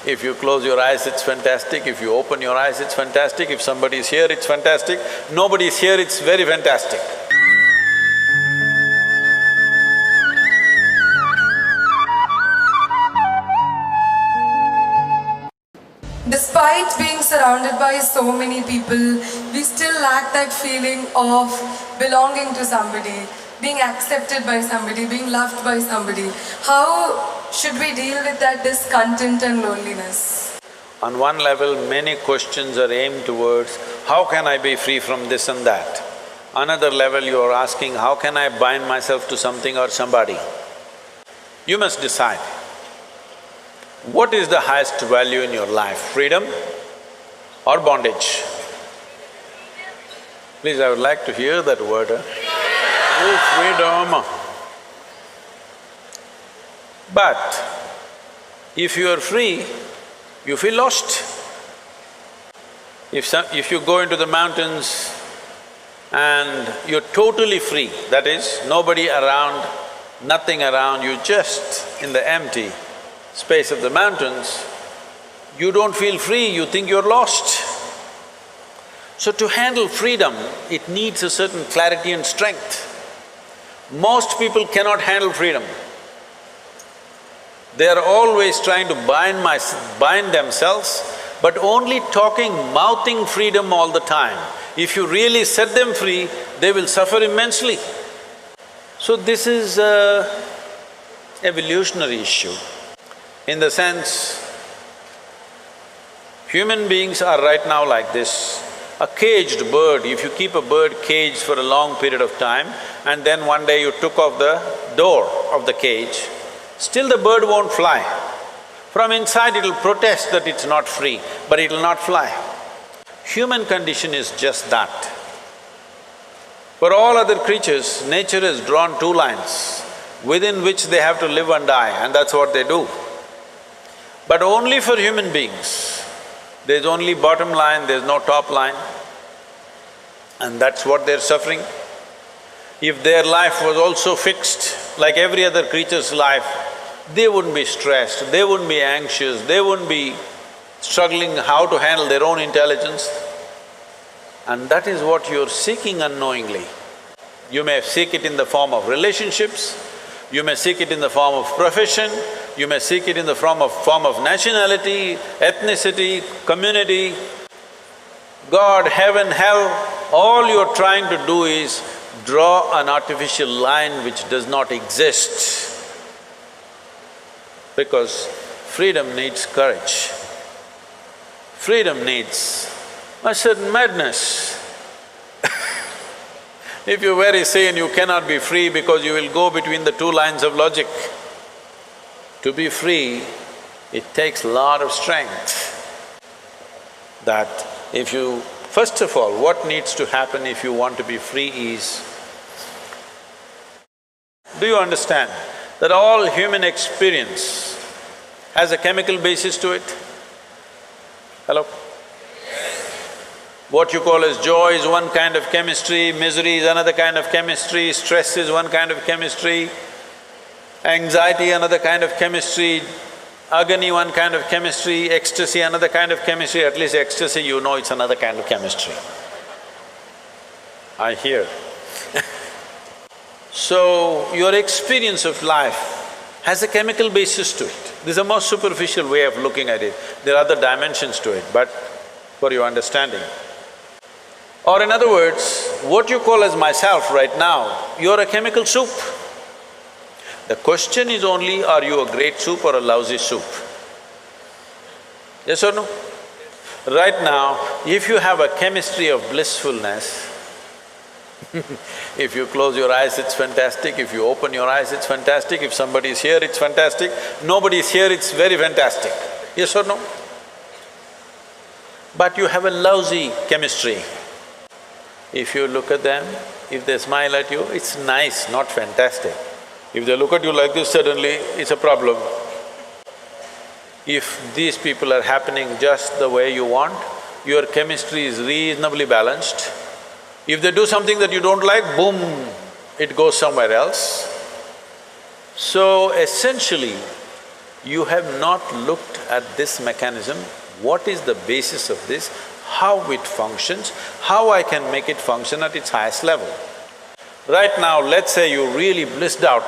If you close your eyes, it's fantastic. If you open your eyes, it's fantastic. If somebody is here, it's fantastic. Nobody is here, it's very fantastic. Despite being surrounded by so many people, we still lack that feeling of belonging to somebody, being accepted by somebody, being loved by somebody. How should we deal with that discontent and loneliness? On one level, many questions are aimed towards, how can I be free from this and that? Another level, you are asking, how can I bind myself to something or somebody? You must decide. What is the highest value in your life, freedom or bondage? Please, I would like to hear that word, Oh, freedom. But if you are free, you feel lost. If you go into the mountains and you're totally free, that is, nobody around, nothing around, you just in the empty space of the mountains, you don't feel free, you think you're lost. So to handle freedom, it needs a certain clarity and strength. Most people cannot handle freedom. They are always trying to bind themselves, but only talking, mouthing freedom all the time. If you really set them free, they will suffer immensely. So this is an evolutionary issue. In the sense, human beings are right now like this. A caged bird, if you keep a bird caged for a long period of time and then one day you took off the door of the cage, still the bird won't fly. From inside it'll protest that it's not free, but it'll not fly. Human condition is just that. For all other creatures, nature has drawn two lines within which they have to live and die, and that's what they do. But only for human beings, there's only bottom line, there's no top line, and that's what they're suffering. If their life was also fixed like every other creature's life, they wouldn't be stressed, they wouldn't be anxious, they wouldn't be struggling how to handle their own intelligence. And that is what you're seeking unknowingly. You may seek it in the form of relationships, you may seek it in the form of profession, you may seek it in the form of nationality, ethnicity, community, God, heaven, hell. All you're trying to do is draw an artificial line which does not exist. Because freedom needs courage. Freedom needs a certain madness. If you're very sane, you cannot be free because you will go between the two lines of logic. To be free, it takes a lot of strength. That if you… First of all, what needs to happen if you want to be free is… Do you understand that all human experience has a chemical basis to it? Hello? What you call as joy is one kind of chemistry, misery is another kind of chemistry, stress is one kind of chemistry, anxiety another kind of chemistry, agony one kind of chemistry, ecstasy another kind of chemistry. At least ecstasy, you know it's another kind of chemistry. I hear. So, your experience of life has a chemical basis to it. This is a more superficial way of looking at it. There are other dimensions to it, but for your understanding. Or in other words, what you call as myself right now, you're a chemical soup. The question is only, are you a great soup or a lousy soup? Yes or no? Right now, if you have a chemistry of blissfulness, if you close your eyes, it's fantastic. If you open your eyes, it's fantastic. If somebody is here, it's fantastic. Nobody is here, it's very fantastic. Yes or no? But you have a lousy chemistry. If you look at them, if they smile at you, it's nice, not fantastic. If they look at you like this, suddenly it's a problem. If these people are happening just the way you want, your chemistry is reasonably balanced. If they do something that you don't like, boom, it goes somewhere else. So essentially, You have not looked at this mechanism, what is the basis of this, how it functions, how I can make it function at its highest level. Right now, let's say you really blissed out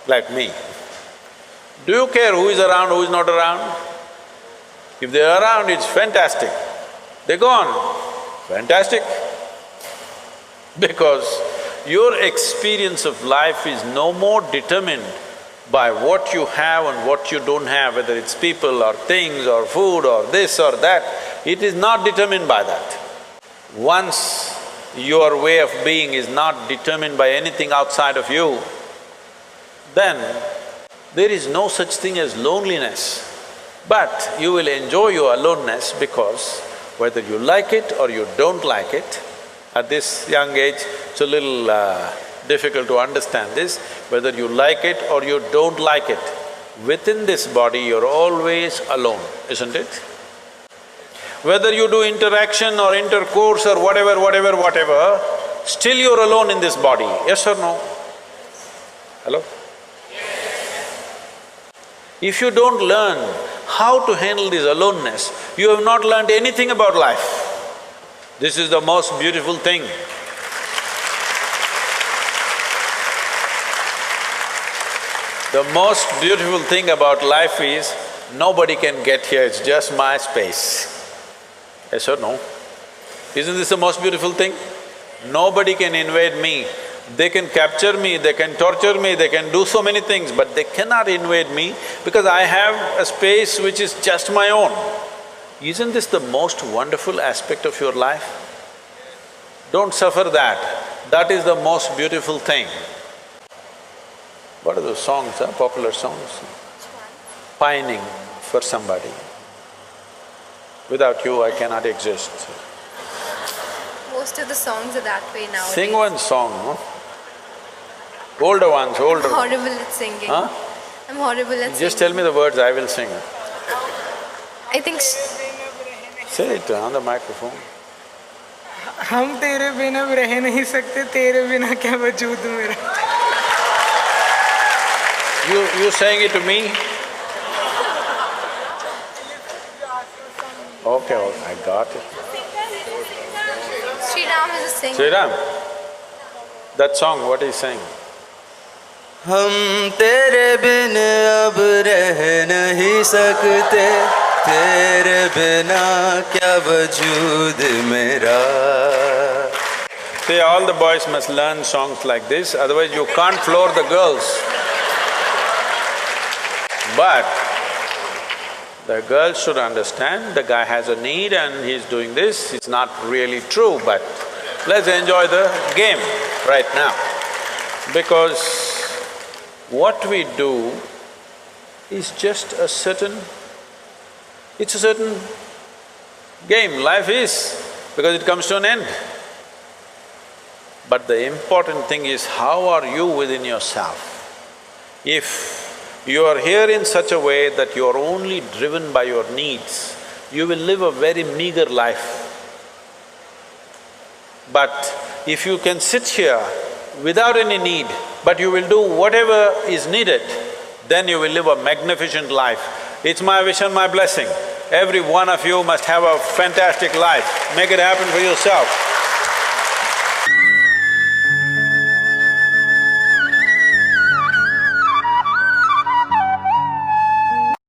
like me. Do you care who is around, who is not around? If they're around, it's fantastic. They're gone, fantastic. Because your experience of life is no more determined by what you have and what you don't have, whether it's people or things or food or this or that. It is not determined by that. Once your way of being is not determined by anything outside of you, then there is no such thing as loneliness. But you will enjoy your aloneness because whether you like it or you don't like it, at this young age, it's a little difficult to understand this, whether you like it or you don't like it, within this body you're always alone, isn't it? Whether you do interaction or intercourse or whatever, still you're alone in this body, yes or no? Hello? If you don't learn how to handle this aloneness, you have not learned anything about life. This is the most beautiful thing. The most beautiful thing about life is, nobody can get here, it's just my space. Yes or no? Isn't this the most beautiful thing? Nobody can invade me. They can capture me, they can torture me, they can do so many things, but they cannot invade me because I have a space which is just my own. Isn't this the most wonderful aspect of your life? Don't suffer that. That is the most beautiful thing. What are those songs, popular songs? Pining for somebody. Without you, I cannot exist. Most of the songs are that way nowadays. Sing one song, no? Older ones, older. I'm horrible at singing. Huh? I'm horrible at singing. Just tell me the words, I will sing. I think… Say it on the microphone. हम तेरे बिना रह नहीं सकते, तेरे बिना क्या वजूद मेरा। You saying it to me? Okay, I got it. Sri Ram is a singer. Sri Ram, that song, what is saying? हम तेरे बिन अब रह नहीं सकते, तेरे बिना क्या वजूद मेरा। See, all the boys must learn songs like this, otherwise you can't floor the girls. But the girls should understand the guy has a need and he's doing this, it's not really true, but let's enjoy the game right now. Because what we do is just a certain… it's a certain game, life is, because it comes to an end. But the important thing is, how are you within yourself? If you are here in such a way that you are only driven by your needs, you will live a very meager life. But if you can sit here without any need, but you will do whatever is needed, then you will live a magnificent life. It's my wish and my blessing. Every one of you must have a fantastic life. Make it happen for yourself.